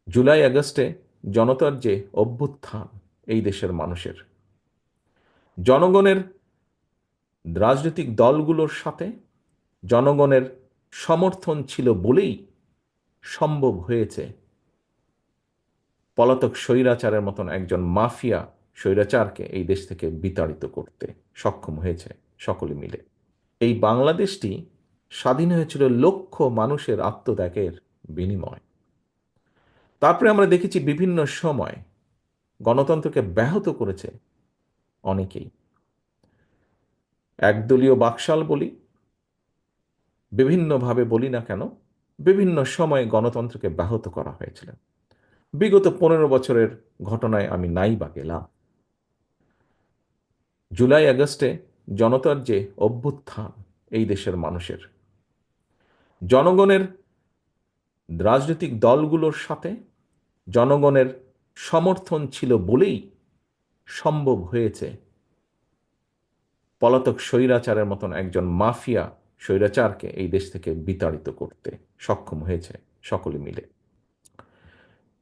জুলাই আগস্টে জনতার যে অভ্যুত্থান, এই দেশের মানুষের জনগণের রাজনৈতিক দলগুলোর সাথে জনগণের সমর্থন ছিল বলেই সম্ভব হয়েছে পলাতক স্বৈরাচারের মতন একজন মাফিয়া স্বৈরাচারকে এই দেশ থেকে বিতাড়িত করতে সক্ষম হয়েছে সকলে মিলে। এই বাংলাদেশটি স্বাধীন হয়েছিল লক্ষ মানুষের আত্মত্যাগের বিনিময়। তারপরে আমরা দেখেছি বিভিন্ন সময় গণতন্ত্রকে ব্যাহত করেছে অনেকেই। একদলীয় বাকশাল বলি, বিভিন্নভাবে বলি না কেন, বিভিন্ন সময়ে গণতন্ত্রকে ব্যাহত করা হয়েছিল। বিগত 15 বছরের ঘটনায় আমি নাই বা গেলাম। জুলাই আগস্টে জনতার যে অভ্যুত্থান, এই দেশের মানুষের জনগণের রাজনৈতিক দলগুলোর সাথে জনগণের সমর্থন ছিল বলেই সম্ভব হয়েছে পলাতক স্বৈরাচারের মতন একজন মাফিয়া স্বৈরাচারকে এই দেশ থেকে বিতাড়িত করতে সক্ষম হয়েছে সকলে মিলে।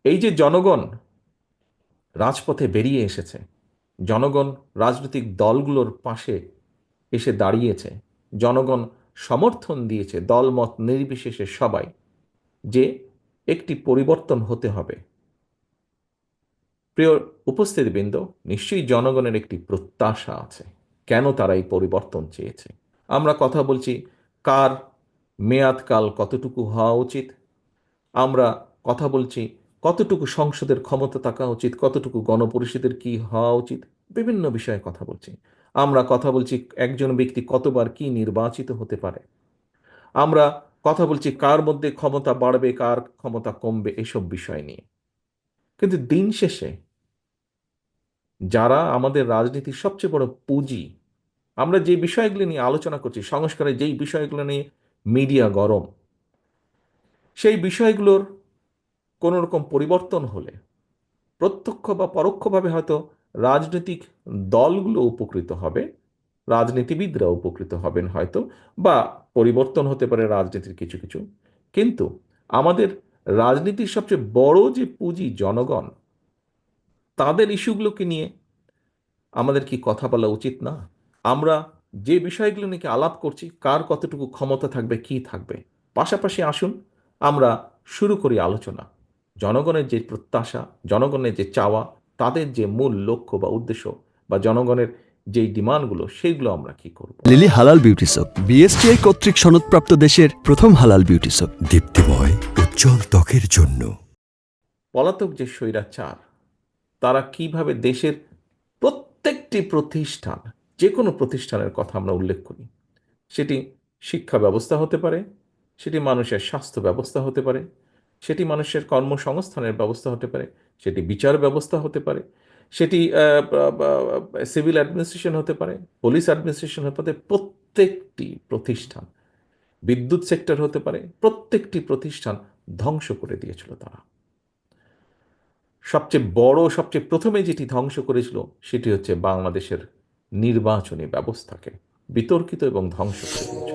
এই যে জনগণ রাজপথে বেরিয়ে এসেছে, জনগণ রাজনৈতিক দলগুলোর পাশে এসে দাঁড়িয়েছে, জনগণ সমর্থন দিয়েছে দলমত নির্বিশেষে সবাই, যে একটি পরিবর্তন হতে হবে। প্রিয় উপস্থিতিবৃন্দ, নিশ্চয়ই জনগণের একটি প্রত্যাশা আছে কেন তারা এই পরিবর্তন চেয়েছে। আমরা কথা বলছি কার মেয়াদকাল কতটুকু হওয়া উচিত, আমরা কথা বলছি কতটুকু সংসদের ক্ষমতা থাকা উচিত, কতটুকু গণপরিষদের কি হওয়া উচিত, বিভিন্ন বিষয়ে কথা বলছি। আমরা কথা বলছি একজন ব্যক্তি কতবার কি নির্বাচিত হতে পারে। আমরা কথা বলছি কার মধ্যে ক্ষমতা বাড়বে, কার ক্ষমতা কমবে, এসব বিষয় নিয়ে। কিন্তু দিন শেষে যারা আমাদের রাজনীতির সবচেয়ে বড় পুঁজি, আমরা যে বিষয়গুলো নিয়ে আলোচনা করছি, সংস্কারের যেই বিষয়গুলো নিয়ে মিডিয়া গরম, সেই বিষয়গুলোর কোনো রকম পরিবর্তন হলে প্রত্যক্ষ বা পরোক্ষভাবে হয়তো রাজনৈতিক দলগুলো উপকৃত হবে, রাজনীতিবিদরা উপকৃত হবেন হয়তো, বা পরিবর্তন হতে পারে রাজনীতির কিছু কিছু। কিন্তু আমাদের রাজনীতির সবচেয়ে বড় যে পুঁজি জনগণ, তাদের ইস্যুগুলোকে নিয়ে আমাদের কি কথা বলা উচিত না? আমরা যে বিষয়গুলো নিয়ে আলাপ করছি, কার কতটুকু ক্ষমতা থাকবে, কি থাকবে, পাশাপাশি আসুন আমরা শুরু করি আলোচনা। জনগণের যে প্রত্যাশা, জনগণের যে চাওয়া, তাদের যে মূল লক্ষ্য বা উদ্দেশ্য, বা জনগণের যেই ডিমান্ডগুলো, সেইগুলো আমরা কি করব। লিলি হালাল বিউটি সোপ, বিএসটিআই কর্তৃক সনদপ্রাপ্ত দেশের প্রথম হালাল বিউটি সোপ, দীপ্তিময় উজ্জ্বল ত্বকের জন্য। পলাতক যে স্বৈরাচার, তারা কিভাবে দেশের প্রত্যেকটি প্রতিষ্ঠান, যে কোনো প্রতিষ্ঠানের কথা আমরা উল্লেখ করি, সেটি শিক্ষা ব্যবস্থা হতে পারে, সেটি মানুষের স্বাস্থ্য ব্যবস্থা হতে পারে, সেটি মানুষের কর্মসংস্থানের ব্যবস্থা হতে পারে, সেটি বিচার ব্যবস্থা হতে পারে, সেটি সিভিল অ্যাডমিনিস্ট্রেশন হতে পারে, পুলিশ অ্যাডমিনিস্ট্রেশন হতে পারে, প্রত্যেকটি প্রতিষ্ঠান, বিদ্যুৎ সেক্টর হতে পারে, প্রত্যেকটি প্রতিষ্ঠান ধ্বংস করে দিয়েছিল তারা। সবচেয়ে বড়, সবচেয়ে প্রথমে যেটি ধ্বংস করেছিল সেটি হচ্ছে বাংলাদেশের নির্বাচনী ব্যবস্থাকে বিতর্কিত এবং ধ্বংস করে দিয়েছিল।